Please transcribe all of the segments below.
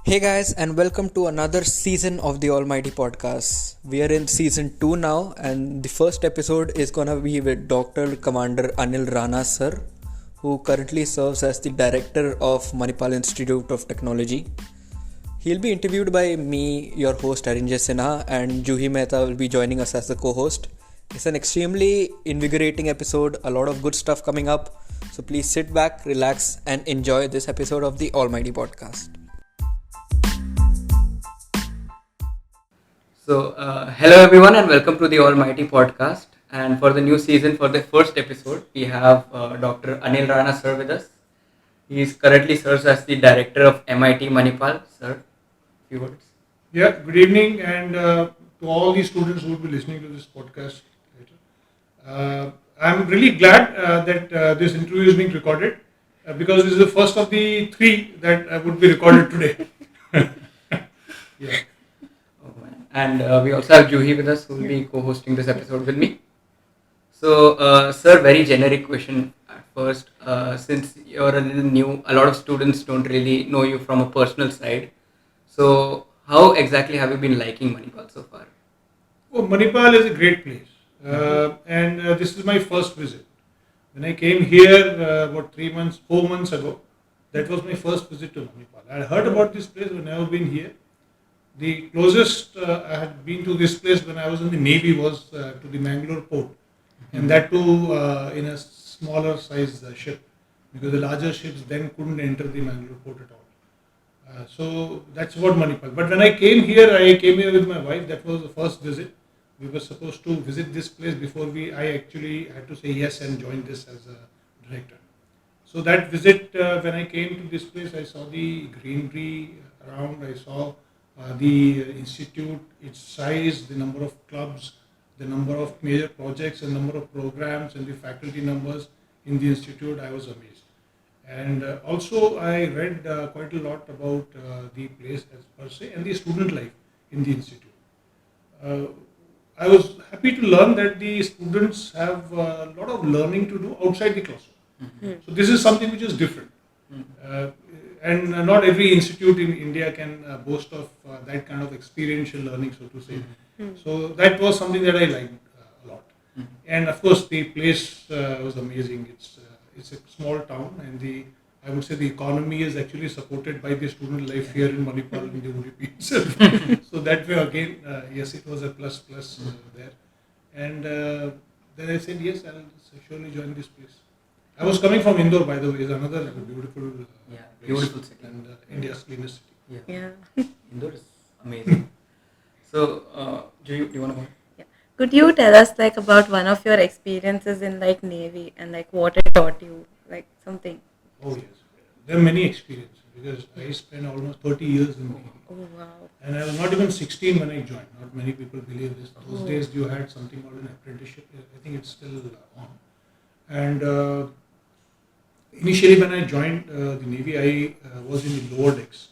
Hey guys, and welcome to another season of the Allmity Podcast. We are in season 2 now, and the first episode is gonna be with Dr. Commander Anil Rana sir, who currently serves as the director of Manipal Institute of Technology. He'll be interviewed by me, your host Arinjay Sinha, and Juhi Mehta will be joining us as the co-host. It's an extremely invigorating episode, a lot of good stuff coming up. So please sit back, relax, and enjoy this episode of the Allmity Podcast. Hello everyone, and welcome to the Allmity Podcast. And for the new season, for the first episode, we have Dr. Anil Rana sir with us. He is currently serves as the director of MIT Manipal. Sir, few words. Yeah, good evening, and to all the students who will be listening to this podcast later. I'm really glad that this interview is being recorded because this is the first of the three that would be recorded today. Yeah. And we also have Juhi with us, who will be co-hosting this episode with me. So, sir, very generic question at first. Since you're a little new, a lot of students don't really know you from a personal side. So, how exactly have you been liking Manipal so far? Oh, Manipal is a great place, and this is my first visit. When I came here, 4 months ago, that was my first visit to Manipal. I heard about this place, but never been here. The closest I had been to this place when I was in the Navy was to the Mangalore port, and that too in a smaller size ship, because the larger ships then couldn't enter the Mangalore port at all. So that's what Manipal. But when I came here with my wife. That was the first visit. We were supposed to visit this place before I actually had to say yes and join this as a director. So that visit, when I came to this place, I saw the greenery around. I saw the institute, its size, the number of clubs, the number of major projects, and number of programs, and the faculty numbers in the institute. I was amazed. And also I read quite a lot about the place as per se and the student life in the institute. I was happy to learn that the students have a lot of learning to do outside the classroom. Mm-hmm. So this is something which is different. Mm-hmm. And not every institute in India can boast of that kind of experiential learning, so to say. Mm-hmm. So that was something that I liked a lot. Mm-hmm. And of course, the place was amazing. It's a small town, and I would say the economy is actually supported by the student life here in Manipal in the UDP itself. So that way again, yes, it was a plus there. And then I said, yes, I'll surely join this place. I was coming from Indore, by the way. Is another beautiful place. Beautiful city. And India's cleanest city. Yeah. Indore is amazing. So, do you want to go? Yeah. Could you tell us about one of your experiences in Navy and what it taught you, something? Oh yes, there are many experiences because I spent almost 30 years in Navy. Oh wow! And I was not even 16 when I joined. Not many people believe this. Those days you had something called an apprenticeship. I think it's still on. And initially, when I joined the Navy, I was in the lower decks.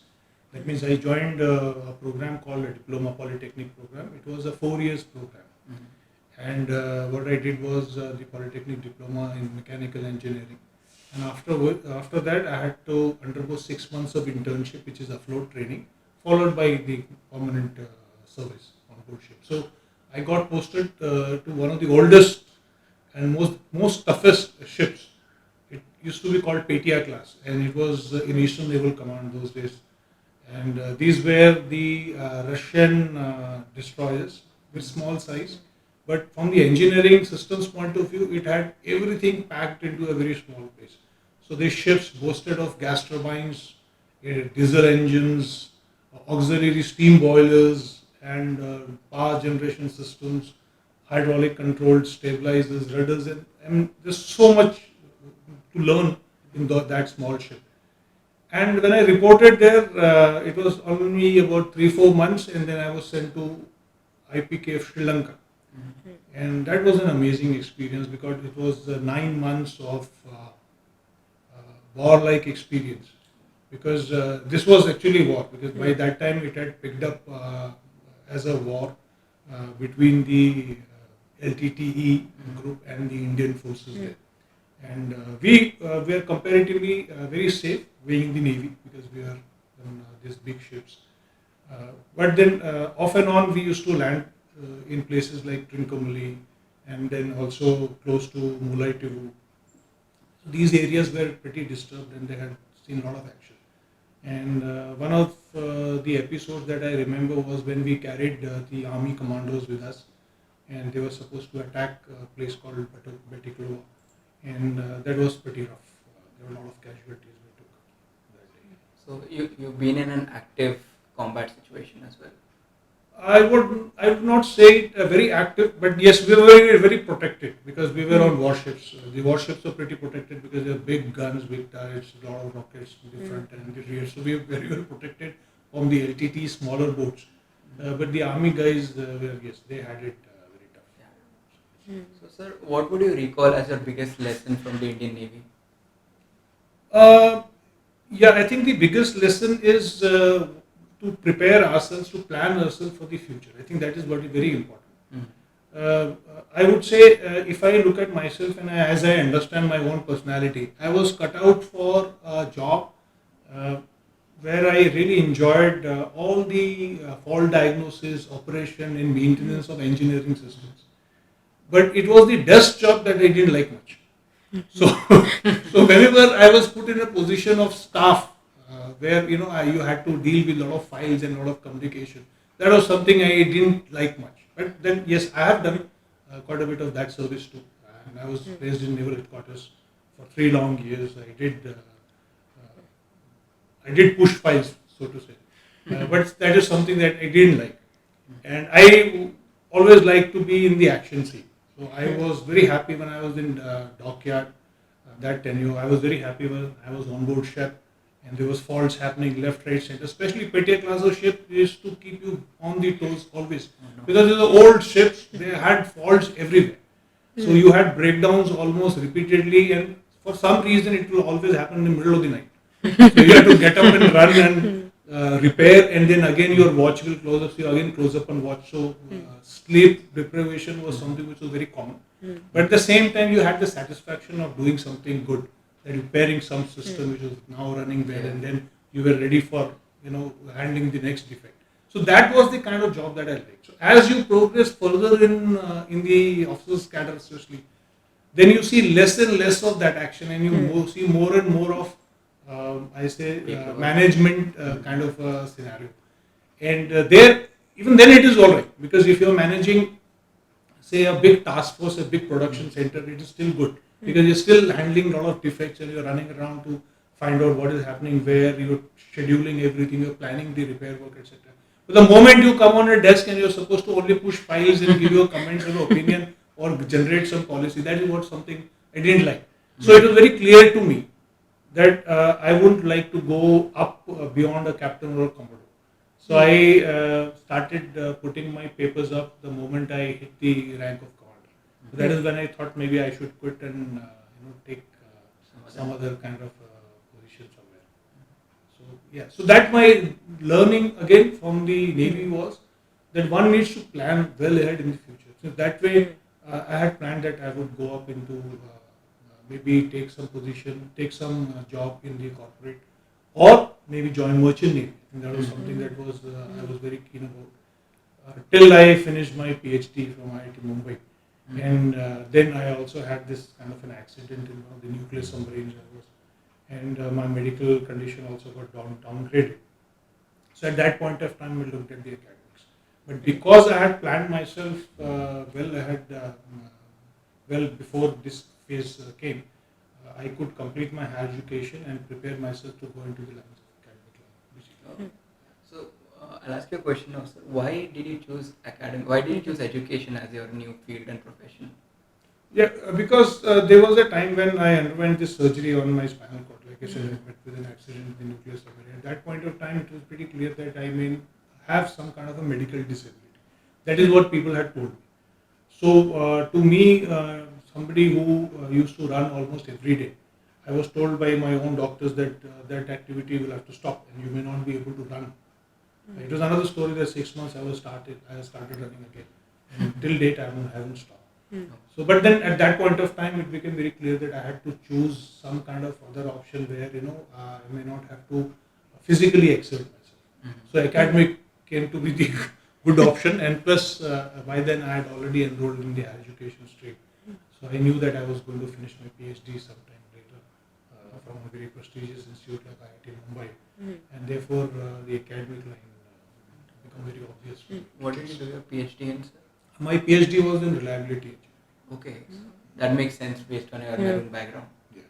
That means I joined a program called a Diploma Polytechnic program. It was a 4 years program. Mm-hmm. And what I did was the Polytechnic Diploma in Mechanical Engineering. And after that, I had to undergo 6 months of internship, which is afloat training, followed by the permanent service on board ship. So I got posted to one of the oldest and most toughest ships. It used to be called Petia class, and it was in Eastern Naval Command those days. And these were the Russian destroyers with small size. But from the engineering systems point of view, it had everything packed into a very small place. So these ships boasted of gas turbines, diesel engines, auxiliary steam boilers, and power generation systems, hydraulic controlled stabilizers, rudders, and there's so much to learn in that small ship. And when I reported there, it was only about 3-4 months, and then I was sent to IPKF Sri Lanka. Mm-hmm. And that was an amazing experience because it was 9 months of war-like experience. Because this was actually war, because by that time it had picked up as a war between the LTTE group and the Indian forces there. And we were comparatively very safe being in the Navy because we are on these big ships. But then off and on we used to land in places like Trincomalee and then also close to Mulai-Tivu. So these areas were pretty disturbed and they had seen a lot of action. And one of the episodes that I remember was when we carried the army commandos with us and they were supposed to attack a place called Betiklo, and that was pretty rough. There were a lot of casualties we took that day. So you've been in an active combat situation as well. I would not say it very active, but yes, we were very, very protected because we were on warships. The warships were pretty protected because they have big guns, big turrets, a lot of rockets in the front and the rear. So we were very well protected from the LTT smaller boats. But the army guys, they had it very tough. So, sir, what would you recall as your biggest lesson from the Indian Navy? I think the biggest lesson is to prepare ourselves, to plan ourselves for the future. I think that is what is very important. I would say if I look at myself and as I understand my own personality, I was cut out for a job where I really enjoyed all the fault diagnosis, operation and maintenance of engineering systems. But it was the desk job that I didn't like much. So whenever I was put in a position of staff, where you had to deal with a lot of files and a lot of communication, that was something I didn't like much. But then yes, I have done quite a bit of that service too. And I was based in naval headquarters for 3 long years. I did push files, so to say, but that is something that I didn't like, and I always like to be in the action scene. So I was very happy when I was in dockyard, that tenure. I was very happy when I was on board ship and there was faults happening left, right, center. Especially Petier class of ship used to keep you on the toes always. Because the old ships, they had faults everywhere. So you had breakdowns almost repeatedly, and for some reason it will always happen in the middle of the night. So you have to get up and run and repair, and then again your watch will close up, so you again close up and watch. So sleep deprivation was something which was very common. But at the same time, you had the satisfaction of doing something good, that repairing some system which was now running well, and then you were ready for handling the next defect. So that was the kind of job that I liked. So as you progress further in the officers' cadre especially, then you see less and less of that action, and you see more and more of management kind of a scenario. And even then it is all right, because if you're managing, say, a big task force, a big production center, it is still good, because you're still handling a lot of defects and you're running around to find out what is happening, where you're scheduling everything, you're planning the repair work, etc. But the moment you come on a desk and you're supposed to only push files and give you a comment or opinion or generate some policy, that is what something I didn't like. So it was very clear to me that I wouldn't like to go up beyond a captain or a commodore. So I started putting my papers up the moment I hit the rank of commander. So that is when I thought maybe I should quit and take some other kind of position somewhere. So that my learning again from the Navy was that one needs to plan well ahead in the future. So that way I had planned that I would go up into maybe take some position, take some job in the corporate, or maybe join merchant navy. And that was something that was I was very keen about till I finished my PhD from IIT Mumbai. And then I also had this kind of an accident in one of the nuclear submarines I was, and my medical condition also got downgraded. So at that point of time, we looked at the academics. But because I had planned myself well ahead, well before this phase came, I could complete my higher education and prepare myself to go into the lines of academic life. So I'll ask you a question now, sir. Why did you choose academic? Why did you choose education as your new field and profession? Yeah, because there was a time when I underwent this surgery on my spinal cord. Like I said, I met with an accident in the nuclear submarine. At that point of time, it was pretty clear that I may have some kind of a medical disability. That is what people had told me. So to me, somebody who used to run almost every day, I was told by my own doctors that that activity will have to stop and you may not be able to run. It was another story that 6 months I started running again. And till date I haven't stopped. So, but then at that point of time, it became very clear that I had to choose some kind of other option where I may not have to physically exert myself. So, academic came to be the good option, and plus by then I had already enrolled in the higher education stream. So I knew that I was going to finish my PhD sometime later from a very prestigious institute like IIT Mumbai, and therefore the academic line become very obvious. What did you do your PhD in, sir? My PhD was in reliability. Okay, so that makes sense based on your marine background. Yeah.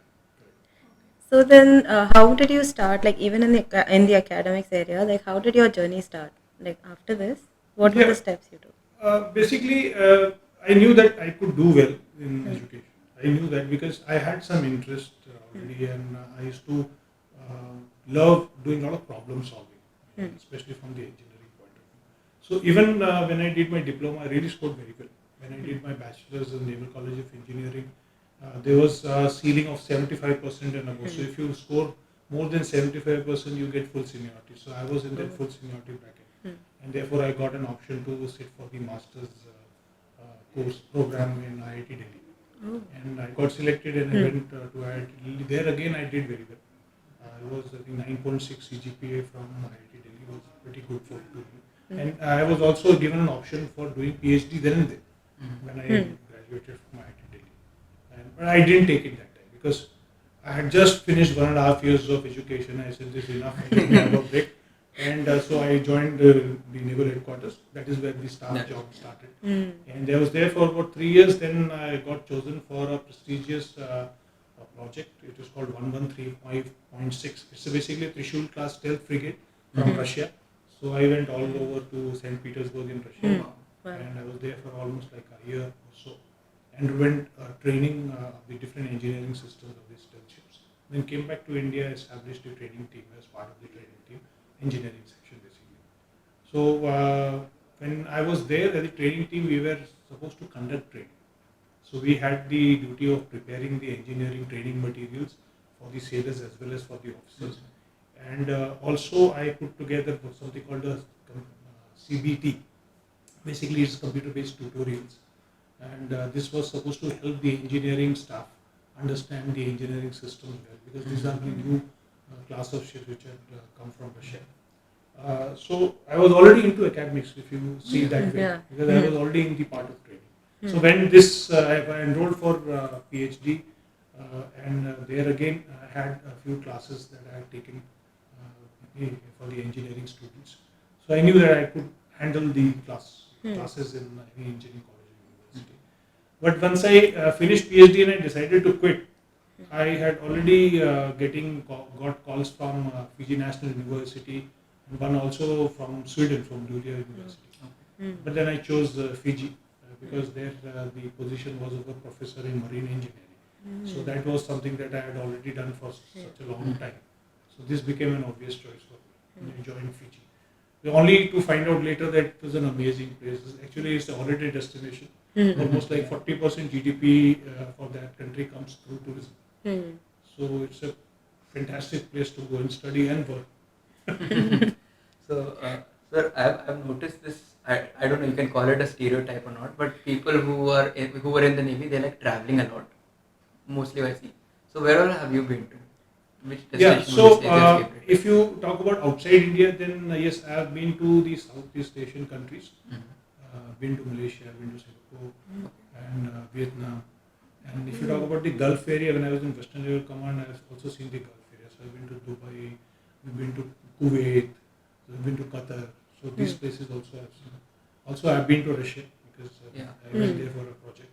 So then, how did you start? Like even in the academics area, like how did your journey start? Like after this, what were the steps you took? Basically, I knew that I could do well in education. I knew that because I had some interest already, and I used to love doing a lot of problem solving, especially from the engineering point of view. So even when I did my diploma, I really scored very well. When I did my bachelor's in Naval College of Engineering, there was a ceiling of 75% and above. So if you score more than 75%, you get full seniority. So I was in that full seniority bracket, and therefore I got an option to sit for the master's course program in IIT Delhi. And I got selected and I went to IIT Delhi. There again I did very well. I was I think 9.6 CGPA from IIT Delhi was pretty good for me. And I was also given an option for doing PhD then and there when I graduated from IIT Delhi. But I didn't take it that time because I had just finished 1.5 years of education. I said this is enough. I need to have a break. And so I joined the naval headquarters. That is where the staff job started. And I was there for about 3 years. Then I got chosen for a prestigious project. It was called 1135.6. It's basically a Trishul class stealth frigate from Russia. So I went all over to St. Petersburg in Russia. And I was there for almost like a year or so. And went training the different engineering systems of these stealth ships. Then came back to India, established a training team as part of the training team. Engineering section basically. So when I was there as a training team, we were supposed to conduct training. So we had the duty of preparing the engineering training materials for the sailors as well as for the officers. And also I put together something called a CBT. Basically it's computer-based tutorials. And this was supposed to help the engineering staff understand the engineering systems well, because these are the new class of ships which had come from Russia. So I was already into academics, if you see that way, because I was already in the part of training. So when this, I enrolled for PhD, and there again I had a few classes that I had taken for the engineering students. So I knew that I could handle the classes in any engineering college or university. But once I finished PhD and I decided to quit, I had already got calls from Fiji National University and one also from Sweden, from Luleå University. But then I chose Fiji because there the position was of a professor in marine engineering. So that was something that I had already done for such a long time. So this became an obvious choice for me. And I joined Fiji. Only to find out later that it was an amazing place. Actually, it's a holiday destination. Almost like 40% GDP for that country comes through tourism. So it's a fantastic place to go and study and work. So, sir, I've noticed this. I don't know, you can call it a stereotype or not, but people who were in the Navy, they like traveling a lot. Mostly I see. So where all have you been to? Which destination would you say is your favorite? If you talk about outside India, then yes, I have been to the Southeast Asian countries. Been to Malaysia, been to Singapore, and Vietnam. And if you talk about the Gulf area, when I was in Western Naval Command, I have also seen the Gulf area. So I've been to Dubai, we've been to Kuwait, we've been to Qatar. So these places also I've seen. Also I've been to Russia because I went there for a project.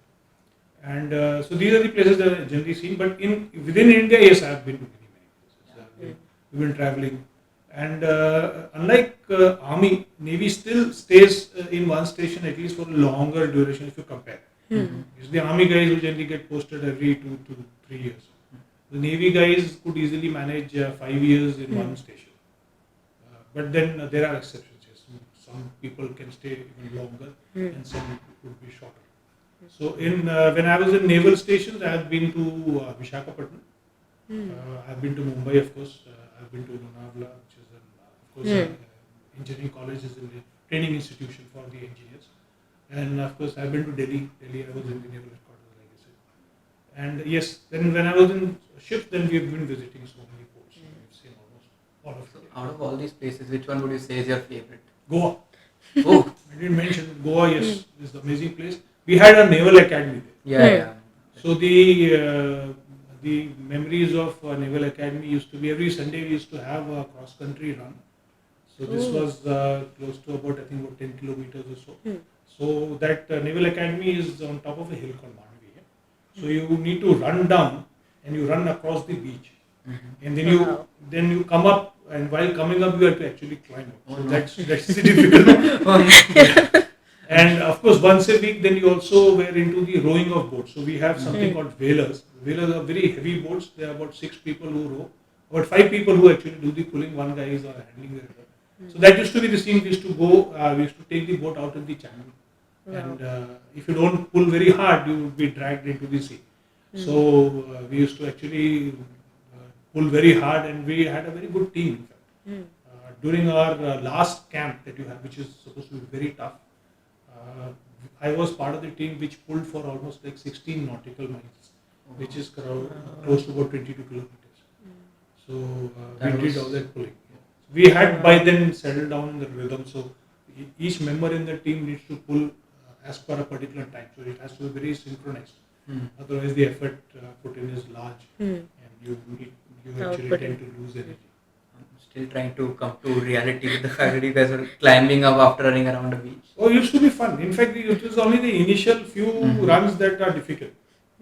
And so these are the places that I've generally seen. But within India, yes, I've been to many places. We've been traveling. And unlike Army, Navy still stays in one station at least for a longer duration if you compare. It's the Army guys who generally get posted every 2 to 3 years. The Navy guys could easily manage 5 years in one station. But then there are exceptions. Yes. Some people can stay even longer and some could be shorter. So when I was in naval stations, I have been to Visakhapatnam. I've been to Mumbai, of course. I've been to Lonavala, which is, engineering college is a training institution for the engineers. And of course, I've been to Delhi. Delhi, I was in the naval headquarters, like I said. And yes, then when I was in ships, then we have been visiting so many ports. So we've seen almost all of So it. out of all these places, which one would you say is your favorite? Goa. Oh, I didn't mention Goa. Yes, is the amazing place. We had a naval academy there. yeah. So the memories of Naval Academy used to be every Sunday we used to have a cross country run. So this was close to about I think about 10 kilometers or so. So that Naval Academy is on top of a hill called Manvi. So you need to run down and you run across the beach, and then you come up, and while coming up you have to actually climb up. So that's the difficult. And of course, once a week, then you also were into the rowing of boats. So we have something called whalers. Whalers are very heavy boats. There are about 6 people who row, about 5 people who actually do the pulling. One guy is handling the river. So that used to be the scene. We used to go. We used to take the boat out in the channel, and if you don't pull very hard, you will be dragged into the sea. So we used to actually pull very hard, and we had a very good team. In fact, during our last camp that you have, which is supposed to be very tough. I was part of the team which pulled for almost like 16 nautical miles, which is close to about 22 kilometers. So we did all that pulling. We had by then settled down in the rhythm, so each member in the team needs to pull as per a particular time. So it has to be very synchronized. Otherwise, the effort put in is large, and you actually tend to lose energy. Still trying to come to reality with the fact that you guys were climbing up after running around the beach. Oh, it used to be fun. In fact, it was only the initial few runs that are difficult.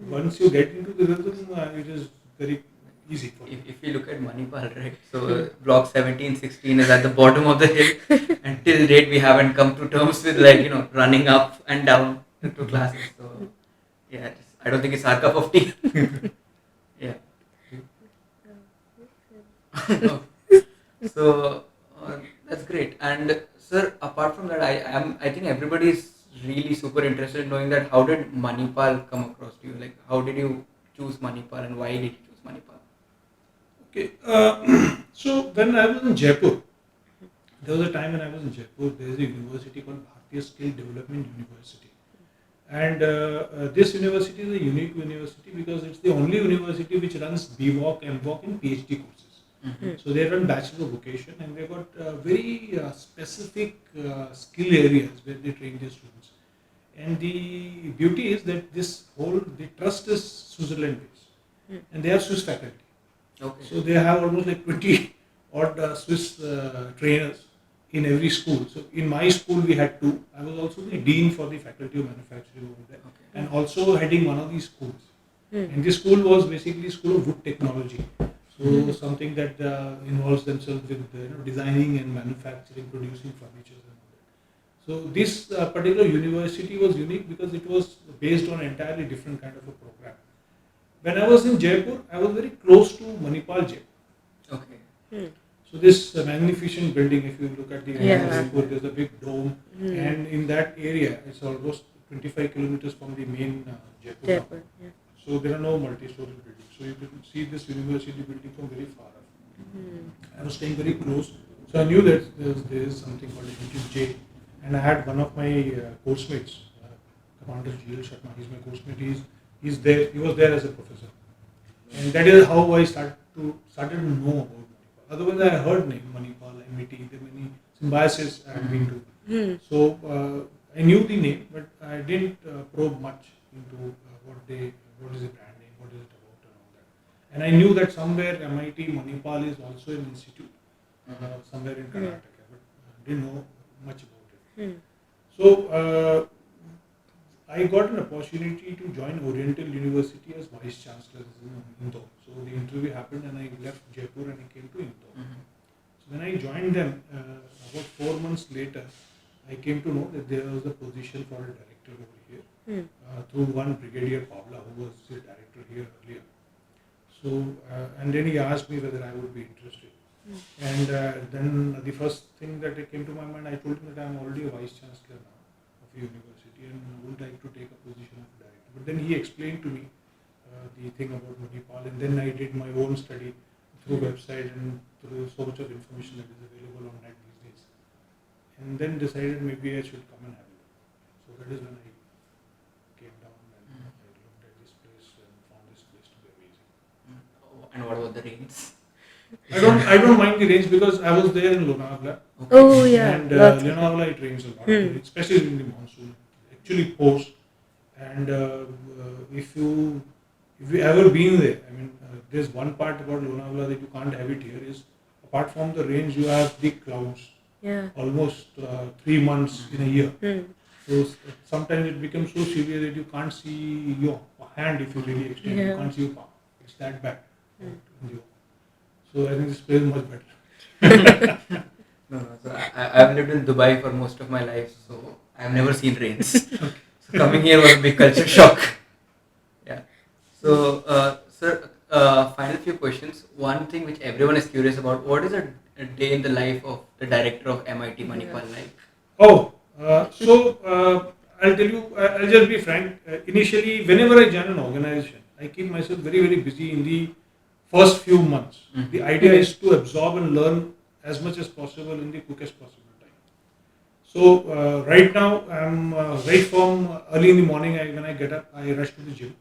Once you get into the rhythm, it is very easy for you. If you look at Manipal, right? So block 17, 16 is at the bottom of the hill. And till date, we haven't come to terms with running up and down to classes. So yeah, I don't think it's our cup of tea. Yeah. So that's great. And sir, apart from that, I think everybody is really super interested in knowing that how did Manipal come across to you? Like, how did you choose Manipal and why did you choose Manipal? Okay. So when I was in Jaipur, there was a time when I was in Jaipur. There is a university called Bharatiya Skill Development University, and this university is a unique university because it's the only university which runs BVoc, MVoc, and PhD courses. So they run Bachelor of Vocation, and they got very specific skill areas where they train their students. And the beauty is that the trust is Switzerland based, and they have Swiss faculty. Okay. So they have almost like 20 odd Swiss trainers in every school. So in my school we had 2. I was also the dean for the faculty of manufacturing over there, and also heading one of these schools. And this school was basically School of Wood Technology. So something that involves themselves with designing and manufacturing, producing furniture and all that. So this particular university was unique because it was based on an entirely different kind of a program. When I was in Jaipur, I was very close to Manipal Jaipur. Okay. So this magnificent building, if you look at the Jaipur, there's a big dome, and in that area, it's almost 25 kilometers from the main Jaipur. So there are no multi-story buildings. So you can see this university building from very far off. I was staying very close, so I knew that there is something called MTJ, and I had one of my course mates, Commander G.L. Sharma. He's my course mate. He's there. He was there as a professor, and that is how I started to know about Manipal. Otherwise, I heard name Manipal, MIT. There are many symbiosis I have been to. So I knew the name, but I didn't probe much into what is the brand name, what is it about, and all that. And I knew that somewhere MIT Manipal is also an institute, somewhere in Karnataka, but didn't know much about it. So I got an opportunity to join Oriental University as Vice Chancellor in Indore. So the interview happened and I left Jaipur and I came to Indore. So when I joined them, about 4 months later, I came to know that there was a position for a director over here through one Brigadier Pavla, who was the director here earlier. So, and then he asked me whether I would be interested. And then the first thing that came to my mind, I told him that I am already a Vice Chancellor now of the university and would like to take a position of director. But then he explained to me the thing about Manipal, and then I did my own study through website and through so much of information that is available on net these days. And then decided maybe I should come and have a look. So So that is when I came down and I looked at this place and found this place to be amazing. And what about the rains? I don't mind the rains because I was there in Lonavala. Oh yeah, And lots of it. Lonavala it rains a lot, especially in the monsoon. It actually pours. And if you ever been there, I mean, there's one part about Lonavala that you can't have it here is apart from the rains, you have big clouds. Yeah. Almost 3 months in a year. Hmm. So sometimes it becomes so severe that you can't see your hand if you really extend. You Yeah. can't see your palm. It's that bad. So I think this place is much better. No. So I've lived in Dubai for most of my life, so I've never seen rains. So coming here was a big culture shock. Yeah. So, sir, final few questions. One thing which everyone is curious about: what is a day in the life of the director of MIT Manipal like? Oh, I'll tell you, I'll just be frank. Initially, whenever I join an organization, I keep myself very, very busy in the first few months. Mhm. The idea is to absorb and learn as much as possible in the quickest possible time. So, right now, I'm right from early in the morning, when I get up, I rush to the gym.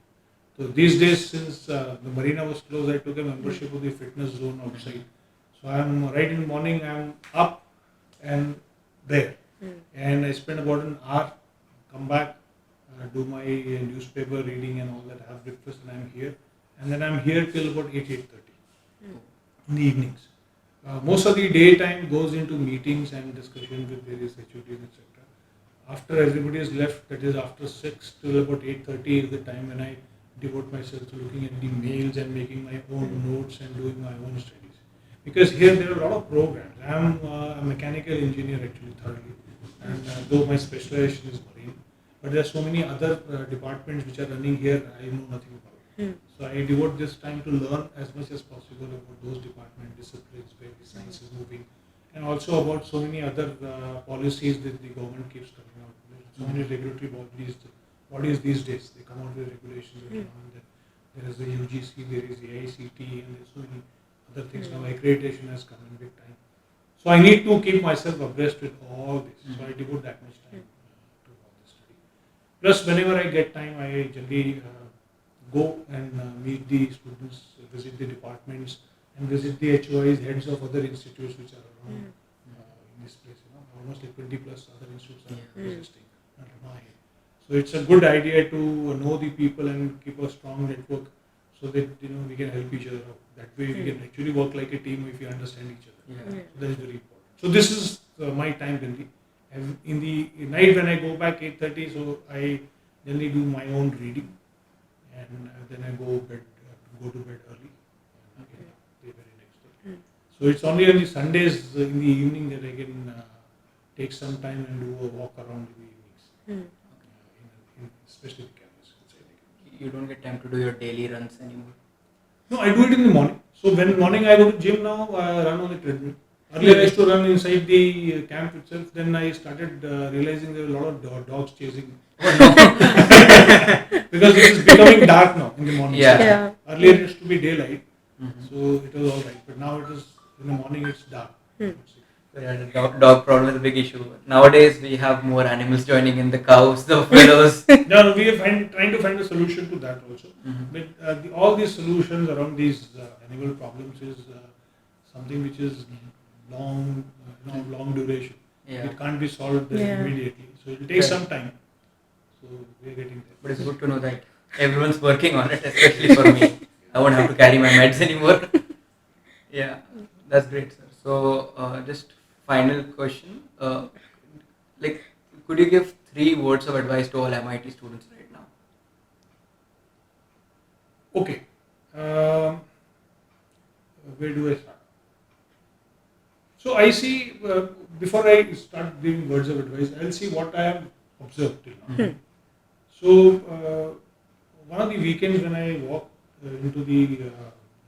So, these days, since the marina was closed, I took a membership of the fitness zone outside. So, I'm right in the morning, I'm up and there. And I spend about an hour, come back, do my newspaper reading and all that, have breakfast, and I'm here. And then I'm here till about 8:30 in the evenings. Most of the daytime goes into meetings and discussion with various HODs, etc. After everybody is left, that is after 6 till about 8:30 is the time when I devote myself to looking at the mails and making my own notes and doing my own studies. Because here there are a lot of programs. I'm a mechanical engineer actually thoroughly, and though my specialization is marine, but there are so many other departments which are running here I know nothing about. So I devote this time to learn as much as possible about those department disciplines where the science is moving, and also about so many other policies that the government keeps coming out with. So many regulatory bodies these days, they come out with regulations every now and then. There is the UGC, there is the AICT, and there's so many other things now. Accreditation has come in big time. So I need to keep myself abreast with all this. So I devote that much time to all this study. Plus, whenever I get time, I generally go and meet the students, visit the departments, and visit the HOIs, heads of other institutes which are around in this place. Almost like 20 plus other institutes are existing under my. So it's a good idea to know the people and keep a strong network, so that we can help each other out. That way we can actually work like a team if we understand each other. So that is very important. So this is my time generally. And in the night when I go back 8:30, so I generally do my own reading. And then I go to bed early, and get up the very next day. So it's only on the Sundays in the evening that I can take some time and do a walk around in the evenings, especially the campus. You don't get time to do your daily runs anymore. No, I do it in the morning. So when morning I go to gym now, I run on the treadmill. Earlier I used to run inside the camp itself. Then I started realizing there were a lot of dogs chasing me. Because it is becoming dark now in the morning. Yeah. Earlier it used to be daylight, so it was all right. But now it is in the morning it's dark. So yeah, the dog problem is a big issue. Nowadays we have more animals joining in, the cows, the buffaloes. No, we are trying to find a solution to that also. But all these solutions around these animal problems is something which is long duration. Yeah. It can't be solved immediately. So it will take some time. So we are getting there. But it's good to know that everyone's working on it, especially for me. I won't have to carry my meds anymore. Yeah, that's great, sir. So just final question. Could you give 3 words of advice to all MIT students right now? Okay. Where do I start? So I see, before I start giving words of advice, I'll see what I have observed till now. So one of the weekends when I walk into the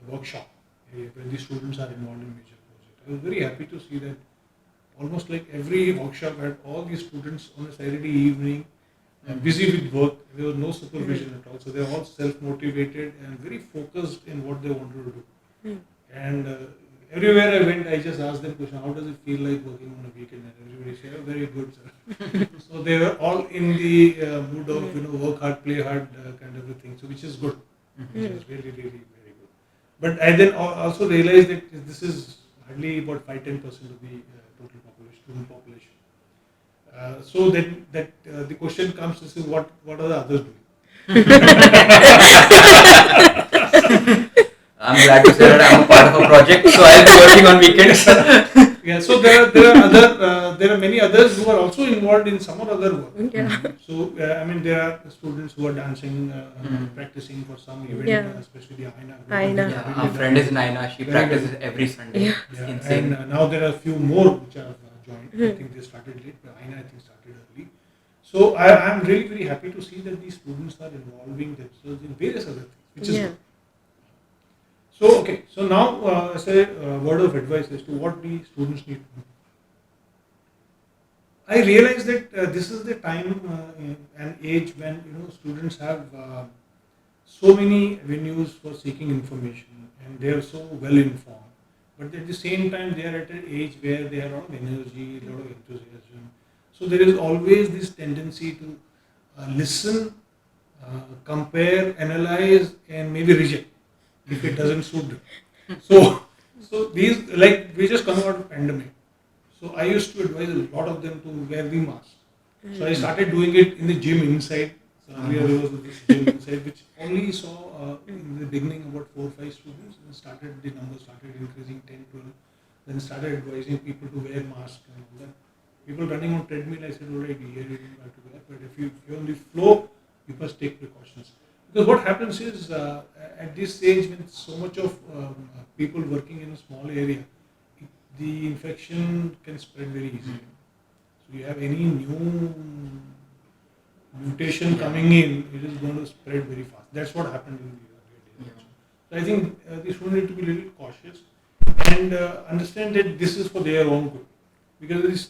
workshop, when the students are involved in major project, I was very happy to see that almost like every workshop had all the students on a Saturday evening busy with work. There was no supervision at all. So they are all self-motivated and very focused in what they wanted to do. And everywhere I went, I just asked them question, how does it feel like working on a weekend? And everybody said, oh, very good, sir. So they were all in the mood of, work hard, play hard kind of a thing. So which is good. Which is really, really very good. But I then also realized that this is hardly about 5-10% of the total population, student population. So then that the question comes to say, what are the others doing? I'm glad to say that I'm a part of a project, so I'll be working on weekends. Yeah, so there are many others who are also involved in some or other work. Yeah. So I mean, there are students who are dancing, practicing for some event, especially the Aina. Aina. Yeah, our friend is Naina. She practices every Sunday. Yeah. It's insane. And now there are a few more which have joined. I think they started late, but Aina I think started early. So I am really very happy to see that these students are involving themselves in various other things, which is good. So okay, so now as a word of advice as to what the students need to do. I realize that this is the time and age when students have so many avenues for seeking information and they are so well informed. But at the same time, they are at an age where they have a lot of energy, a lot of enthusiasm. So there is always this tendency to listen, compare, analyze, and maybe reject if it doesn't suit them. So these, like, we just come out of pandemic. So I used to advise a lot of them to wear the mask. So I started doing it in the gym inside. So earlier there was this gym inside, which only saw in the beginning about 4 or 5 students. And the numbers started increasing 10, 12. Then started advising people to wear masks and all that. People running on treadmill, I said, all right, here you don't have to wear. But if you're on the floor, you must take precautions. Because what happens is, at this stage, when so much of people working in a small area, the infection can spread very easily. So you have any new mutation coming in, it is going to spread very fast. That's what happened in the earlier days. So I think the students need to be a little cautious and understand that this is for their own good. Because this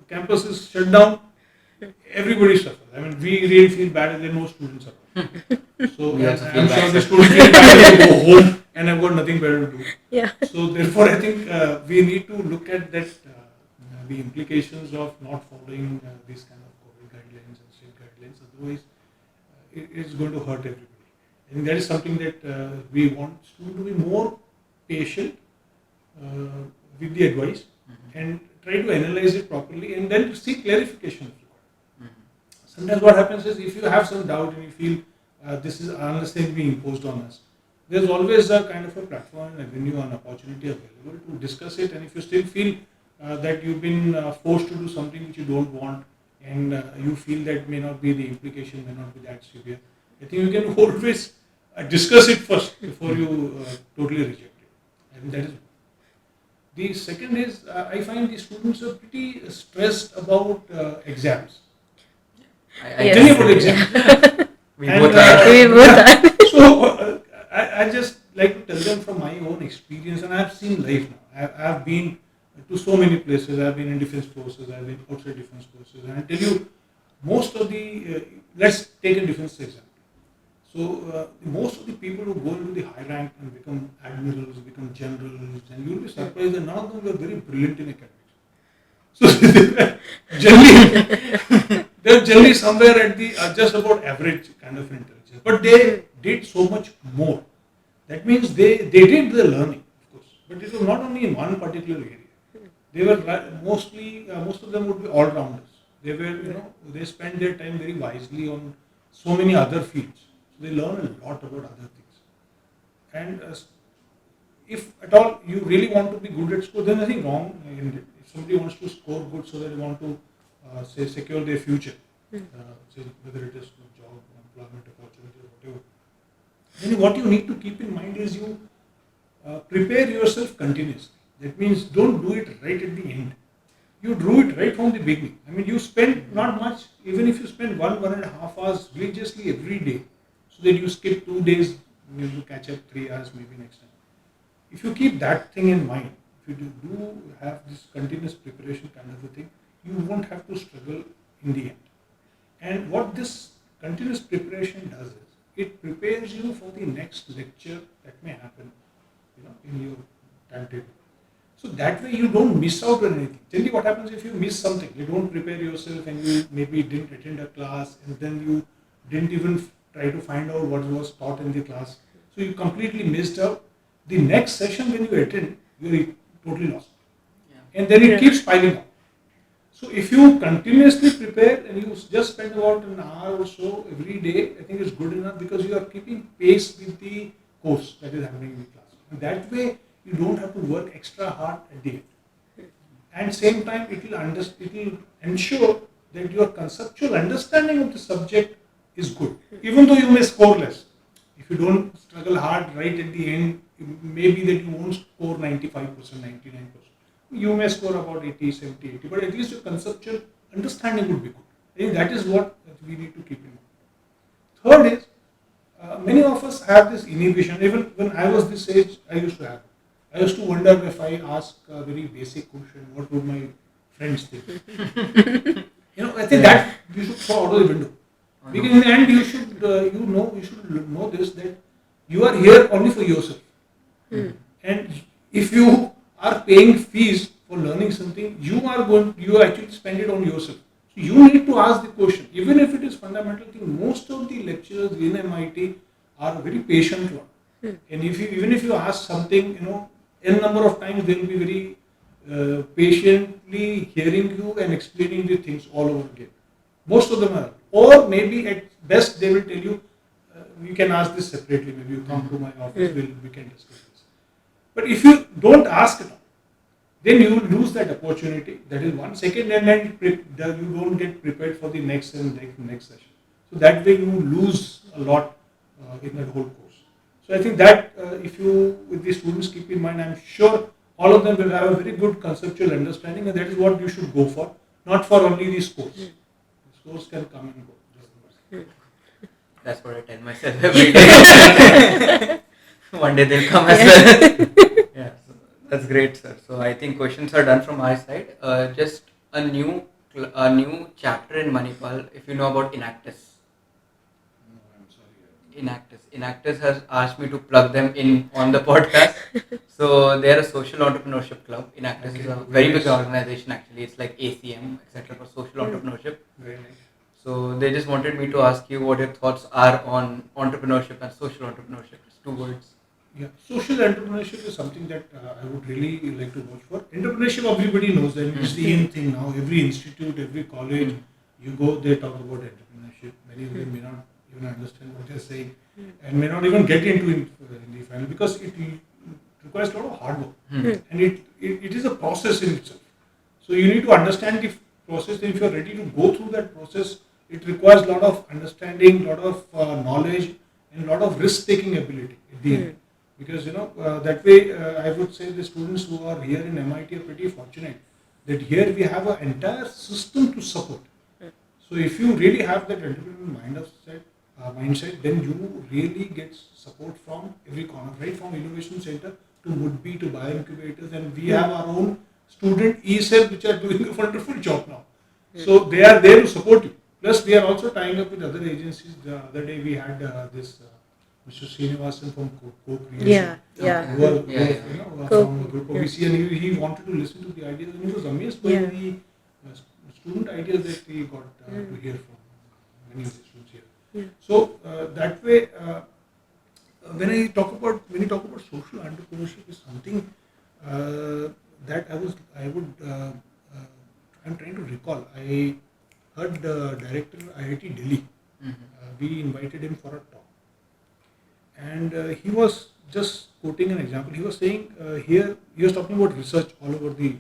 campus is shut down, everybody suffers. I mean, we really feel bad that there are no students around. So I'm sure the students feel bad to go home and I've got nothing better to do. Yeah. So therefore, I think we need to look at that, the implications of not following these kind of COVID guidelines and state guidelines. Otherwise, it's going to hurt everybody. I think that is something that we want students to be more patient with the advice and try to analyze it properly and then seek clarification if required. Sometimes what happens is, if you have some doubt and you feel this is unnecessarily being imposed on us, there's always a kind of a platform, an avenue, an opportunity available to discuss it. And if you still feel that you've been forced to do something which you don't want and you feel that may not be the implication, may not be that severe, I think you can always discuss it first before you totally reject it. And that is. The second is, I find the students are pretty stressed about exams. I Tell me about exams. We both are. So I just like to tell them from my own experience, and I've seen life now. I've been to so many places. I've been in defense forces. I've been outside defense forces. And I tell you, most of the let's take a defense example. So most of the people who go into the high rank and become admirals, become generals, and you'll be surprised that none of them were very brilliant in academics. So they're generally somewhere at the just about average kind of intelligence. But they did so much more. That means they did the learning, of course. But it was not only in one particular area. They were mostly, most of them would be all-rounders. They were, they spent their time very wisely on so many other fields. They learn a lot about other things. And if at all you really want to be good at school, there's nothing wrong in it. If somebody wants to score good so that they want to say secure their future, say whether it is job, employment opportunity or whatever, then what you need to keep in mind is you prepare yourself continuously. That means don't do it right at the end. You do it right from the beginning. I mean, you spend not much, even if you spend 1.5 hours religiously every day, so that you skip 2 days, you catch up 3 hours maybe next time. If you keep that thing in mind, if you do have this continuous preparation kind of a thing, you won't have to struggle in the end. And what this continuous preparation does is, it prepares you for the next lecture that may happen, in your timetable. So that way you don't miss out on anything. Generally what happens if you miss something, you don't prepare yourself and you maybe didn't attend a class and then you didn't even try to find out what was taught in the class. So you completely missed out. The next session when you attend, you're totally lost. Yeah. And then it keeps piling up. So if you continuously prepare and you just spend about an hour or so every day, I think it's good enough because you are keeping pace with the course that is happening in the class. And that way you don't have to work extra hard at the end. And same time it will ensure that your conceptual understanding of the subject is good. Even though you may score less. If you don't struggle hard right at the end, maybe that you won't score 95%, 99%. You may score about 80, 70, 80, but at least your conceptual understanding would be good. I think that is what we need to keep in mind. Third is, many of us have this inhibition. Even when I was this age, I used to have it. I used to wonder if I ask a very basic question, what would my friends think? I think that you should throw out of the window. Because in the end, you should know this, that you are here only for yourself. And if you are paying fees for learning something, you actually spend it on yourself. So you need to ask the question, even if it is fundamental thing. Most of the lecturers in MIT are very patient one. And even if you ask something, n number of times they will be very patiently hearing you and explaining the things all over again. Most of them are. Or maybe at best they will tell you, we can ask this separately, maybe you come to my office, we can discuss this. But if you don't ask it, then you will lose that opportunity. That is one. Second, and then you don't get prepared for the next session. So that way you lose a lot in that whole course. So I think that if you, with the students, keep in mind, I'm sure all of them will have a very good conceptual understanding, and that is what you should go for, not for only the scores. Scores can come and go. That's what I tell myself every day. One day they'll come as well. Yeah, so that's great, sir. So I think questions are done from my side. Just a new chapter in Manipal. If you know about Enactus. No, I'm sorry. Enactus has asked me to plug them in on the podcast. So they are a social entrepreneurship club. Enactus is a very big organization actually. It's like ACM, etc. for social entrepreneurship. Very nice. So they just wanted me to ask you what your thoughts are on entrepreneurship and social entrepreneurship. It's 2 words. Yeah, social entrepreneurship is something that I would really like to watch for. Entrepreneurship, everybody knows that it's the in thing now. Every institute, every college, you go, they talk about entrepreneurship. Many of them may not even understand what they're saying and may not even get into it in the final because it requires a lot of hard work and it is a process in itself. So you need to understand the process, and if you're ready to go through that process, it requires a lot of understanding, a lot of knowledge and a lot of risk-taking ability at the end. Because that way I would say the students who are here in MIT are pretty fortunate that here we have an entire system to support. So if you really have that entrepreneurial mindset, then you really get support from every corner, right from innovation center to would-be to bioincubators, and we have our own student e-cells which are doing a wonderful job now. So they are there to support you. Plus we are also tying up with other agencies. The other day we had this Mr. Srinivasan from Co-Creation. Who are from a group of VC, and he wanted to listen to the ideas, and he was amazed by the student ideas that he got to hear from many of the students here. So that way, when you talk about social entrepreneurship, is something that I'm trying to recall. I heard the director IIT Delhi. We invited him for a talk. And he was just quoting an example. He was saying here, he was talking about research all over the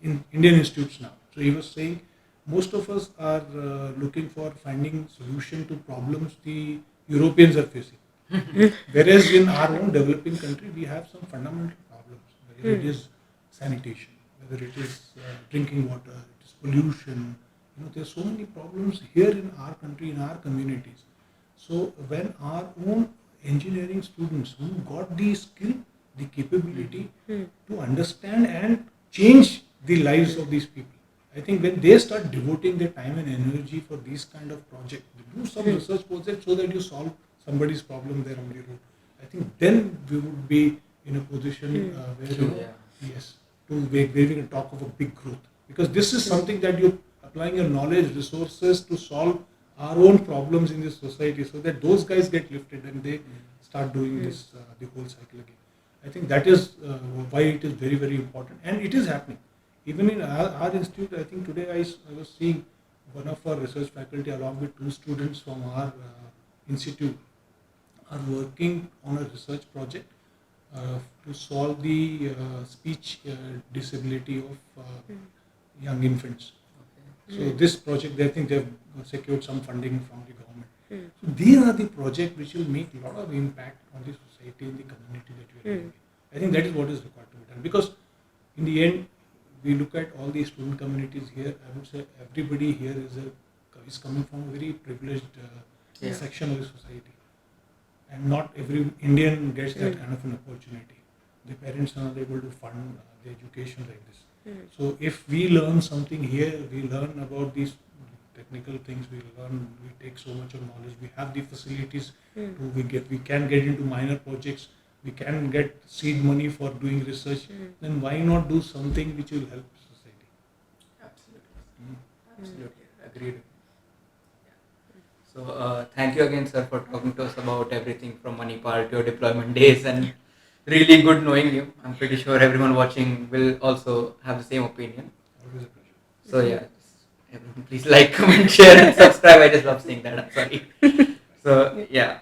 Indian institutes now. So he was saying most of us are looking for finding solution to problems the Europeans are facing. Whereas in our own developing country, we have some fundamental problems, whether it is sanitation, whether it is drinking water, it is pollution. There's so many problems here in our country, in our communities. So when our own engineering students who got the skill, the capability to understand and change the lives of these people, I think when they start devoting their time and energy for these kind of projects, do some research projects so that you solve somebody's problem there on the road, I think then we would be in a position where True, yeah. yes, where we can talk of a big growth, because this is something that you're applying your knowledge, resources to solve our own problems in this society, so that those guys get lifted and they start doing this the whole cycle again. I think that is why it is very, very important, and it is happening. Even in our institute, I think today I was seeing one of our research faculty along with 2 students from our institute are working on a research project to solve the speech disability of young infants. So this project, I think they've secured some funding from the government. So these are the projects which will make a lot of impact on the society and the community that we are living in. I think that is what is required to be done, because in the end, we look at all the student communities here. I would say everybody here is coming from a very privileged section of the society, and not every Indian gets that kind of an opportunity. The parents are not able to fund the education like this. So if we learn something here, we learn about these technical things, we take so much of knowledge, we have the facilities we can get into minor projects, we can get seed money for doing research, then why not do something which will help society? Absolutely, agreed. So thank you again, sir, for talking to us about everything from Manipal to your deployment days, and really good knowing you. I'm pretty sure everyone watching will also have the same opinion. Always a pleasure. So yeah, everyone please like, comment, share and subscribe. I just love saying that. I'm sorry. So yeah.